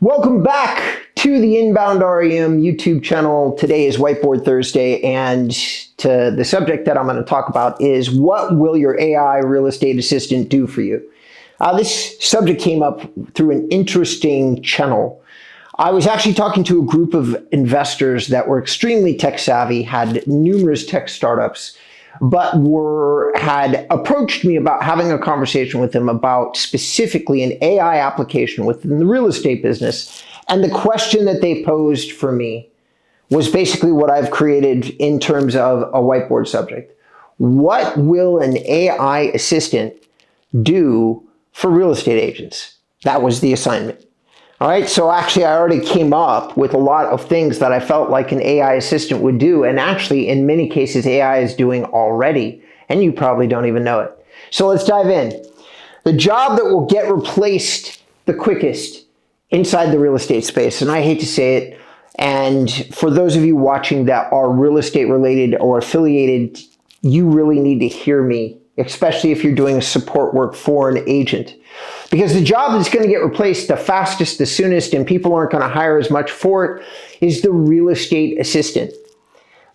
Welcome back to the InboundREM YouTube channel. Today is Whiteboard Thursday, and to the subject that I'm going to talk about is what will your AI real estate assistant do for you? This subject came up through an interesting channel. I was actually talking to a group of investors that were extremely tech savvy, had numerous tech startups, but had approached me about having a conversation with them about specifically an AI application within the real estate business. And the question that they posed for me was basically what I've created in terms of a whiteboard subject. What will an AI assistant do for real estate agents? That was the assignment. All right, so actually I already came up with a lot of things that I felt like an AI assistant would do, and actually in many cases AI is doing already, and you probably don't even know it. So let's dive in. The job that will get replaced the quickest inside the real estate space, and I hate to say it, and for those of you watching that are real estate related or affiliated, you really need to hear me, especially if you're doing support work for an agent. Because the job that's going to get replaced the fastest, the soonest, and people aren't going to hire as much for it is the real estate assistant.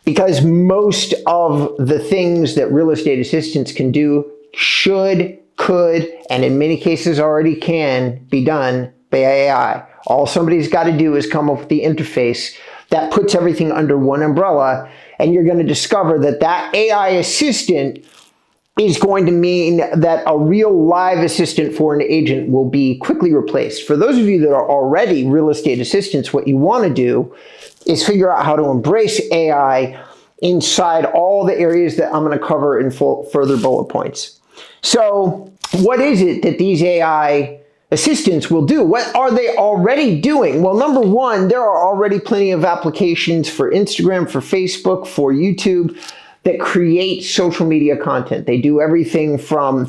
Because most of the things that real estate assistants can do should, could, and in many cases already can be done by AI. All somebody's got to do is come up with the interface that puts everything under one umbrella, and you're going to discover that that AI assistant is going to mean that a real live assistant for an agent will be quickly replaced. For those of you that are already real estate assistants, what you want to do is figure out how to embrace AI inside all the areas that I'm going to cover in further bullet points. So what is it that these AI assistants will do? What are they already doing? Well, number one, there are already plenty of applications for Instagram, for Facebook, for YouTube, that create social media content. They do everything from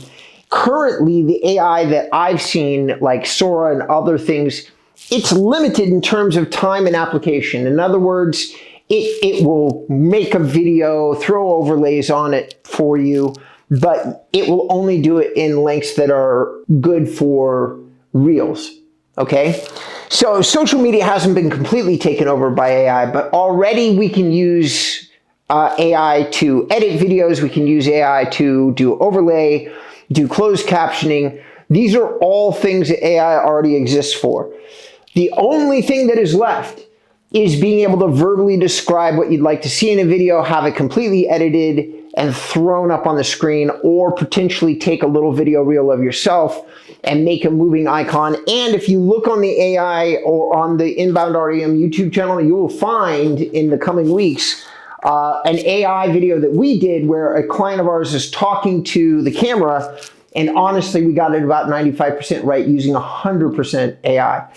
currently the AI that I've seen, like Sora and other things, it's limited in terms of time and application. In other words, it will make a video, throw overlays on it for you, but it will only do it in lengths that are good for Reels, okay? So social media hasn't been completely taken over by AI, but already we can use AI to edit videos, we can use AI to do overlay, do closed captioning. These are all things that AI already exists for. The only thing that is left is being able to verbally describe what you'd like to see in a video, have it completely edited and thrown up on the screen, or potentially take a little video reel of yourself and make a moving icon. And if you look on the AI or on the InboundREM YouTube channel, you will find in the coming weeks an AI video that we did where a client of ours is talking to the camera, and honestly, we got it about 95% right using 100% AI.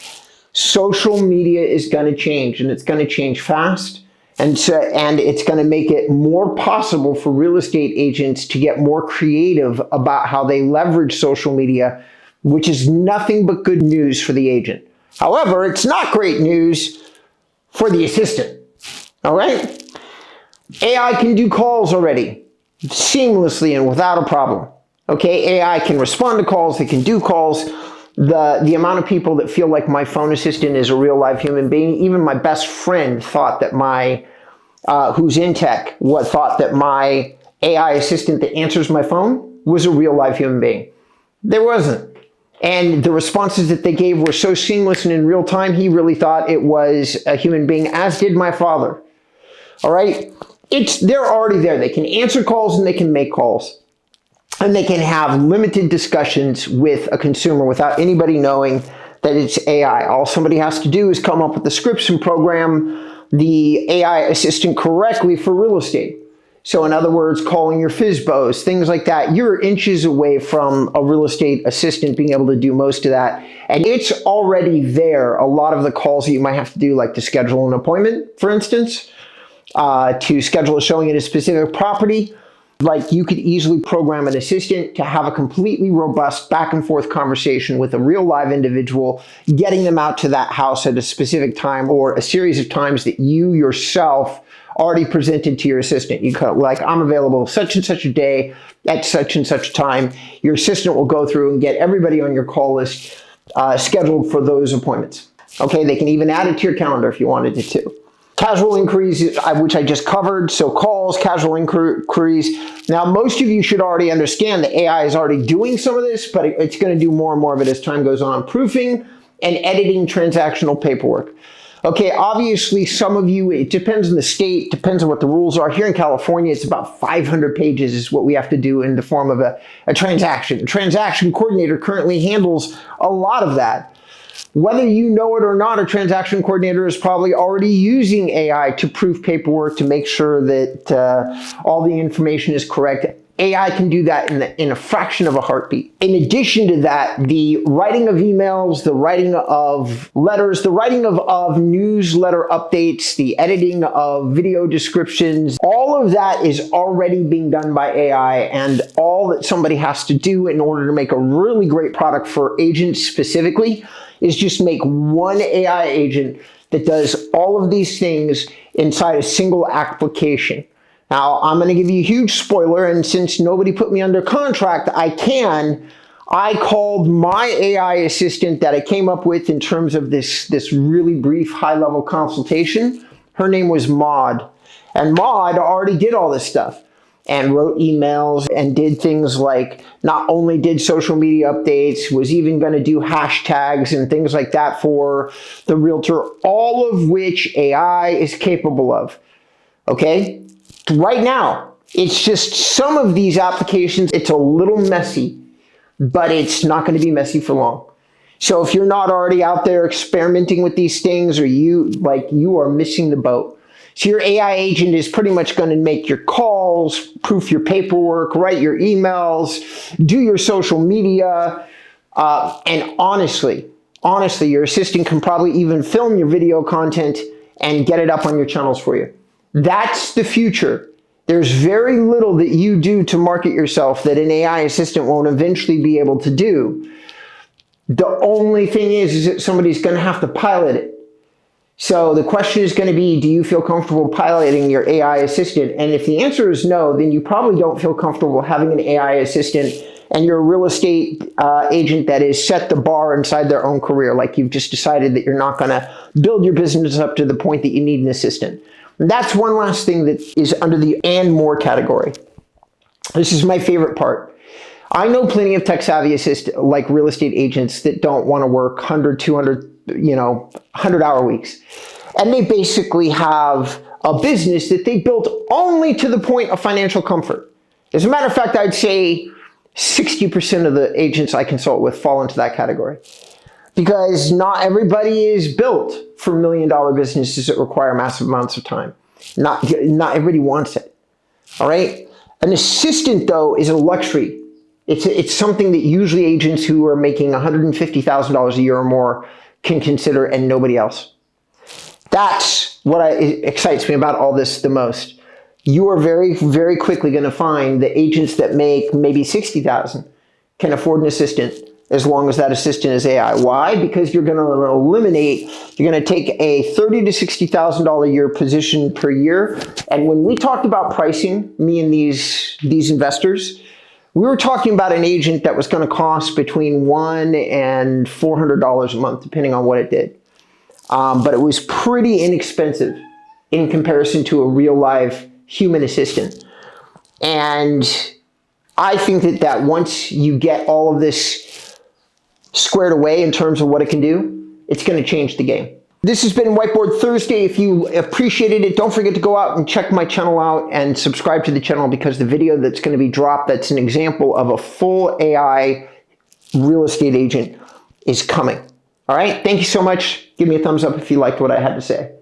Social media is going to change, and it's going to change fast, and it's going to make it more possible for real estate agents to get more creative about how they leverage social media, which is nothing but good news for the agent. However, it's not great news for the assistant, all right? AI can do calls already seamlessly and without a problem. Okay, AI can respond to calls, they can do calls. The amount of people that feel like my phone assistant is a real live human being, even my best friend thought that who's in tech, thought that my AI assistant that answers my phone was a real live human being. There wasn't. And the responses that they gave were so seamless and in real time, he really thought it was a human being, as did my father. All right? They're already there. They can answer calls and they can make calls. And they can have limited discussions with a consumer without anybody knowing that it's AI. All somebody has to do is come up with the scripts and program the AI assistant correctly for real estate. So in other words, calling your FSBOs, things like that. You're inches away from a real estate assistant being able to do most of that. And it's already there. A lot of the calls that you might have to do, like to schedule an appointment, for instance, to schedule a showing at a specific property, like you could easily program an assistant to have a completely robust back and forth conversation with a real live individual, getting them out to that house at a specific time or a series of times that you yourself already presented to your assistant. You could, like, I'm available such and such a day at such and such time. Your assistant will go through and get everybody on your call list scheduled for those appointments. Okay, they can even add it to your calendar if you wanted it to. Casual inquiries, which I just covered, so calls, casual inquiries. Now, most of you should already understand that AI is already doing some of this, but it's going to do more and more of it as time goes on. Proofing and editing transactional paperwork. Okay, obviously some of you, it depends on the state, depends on what the rules are. Here in California, it's about 500 pages is what we have to do in the form of a transaction. A transaction coordinator currently handles a lot of that. Whether you know it or not, a transaction coordinator is probably already using AI to proof paperwork to make sure that all the information is correct. AI can do that in a fraction of a heartbeat. In addition to that, the writing of emails, the writing of letters, the writing of newsletter updates, the editing of video descriptions, all of that is already being done by AI, and all that somebody has to do in order to make a really great product for agents specifically is just make one AI agent that does all of these things inside a single application. Now, I'm going to give you a huge spoiler, and since nobody put me under contract, I called my AI assistant that I came up with in terms of this really brief high-level consultation. Her name was Maud, and Maud already did all this stuff and wrote emails and did things like not only did social media updates, was even going to do hashtags and things like that for the realtor, all of which AI is capable of, okay? Right now, it's just some of these applications, it's a little messy, but it's not going to be messy for long. So if you're not already out there experimenting with these things, or you are missing the boat. So your AI agent is pretty much going to make your calls, proof your paperwork, write your emails, do your social media, and honestly, your assistant can probably even film your video content and get it up on your channels for you. That's the future. There's very little that you do to market yourself that an AI assistant won't eventually be able to do. The only thing is that somebody's going to have to pilot it. So the question is going to be, do you feel comfortable piloting your AI assistant? And if the answer is no, then you probably don't feel comfortable having an AI assistant and you're a real estate agent that has set the bar inside their own career. Like you've just decided that you're not going to build your business up to the point that you need an assistant. And that's one last thing that is under the and more category. This is my favorite part. I know plenty of tech-savvy like real estate agents that don't want to work 100, 200, 100-hour weeks. And they basically have a business that they built only to the point of financial comfort. As a matter of fact, I'd say 60% of the agents I consult with fall into that category. Because not everybody is built for $1 million businesses that require massive amounts of time. Not everybody wants it. All right? An assistant, though, is a luxury. It's something that usually agents who are making $150,000 a year or more can consider, and nobody else. That's what excites me about all this the most. You are very, very quickly going to find that agents that make maybe $60,000 can afford an assistant as long as that assistant is AI. Why? Because you're going to eliminate, you're going to take a $30,000 to $60,000 a year position per year. And when we talked about pricing, me and these investors, we were talking about an agent that was going to cost between $100 and $400 a month, depending on what it did. But it was pretty inexpensive in comparison to a real live human assistant. And I think that once you get all of this squared away in terms of what it can do, it's going to change the game. This has been Whiteboard Thursday. If you appreciated it, don't forget to go out and check my channel out and subscribe to the channel, because the video that's going to be dropped that's an example of a full AI real estate agent is coming. All right. Thank you so much. Give me a thumbs up if you liked what I had to say.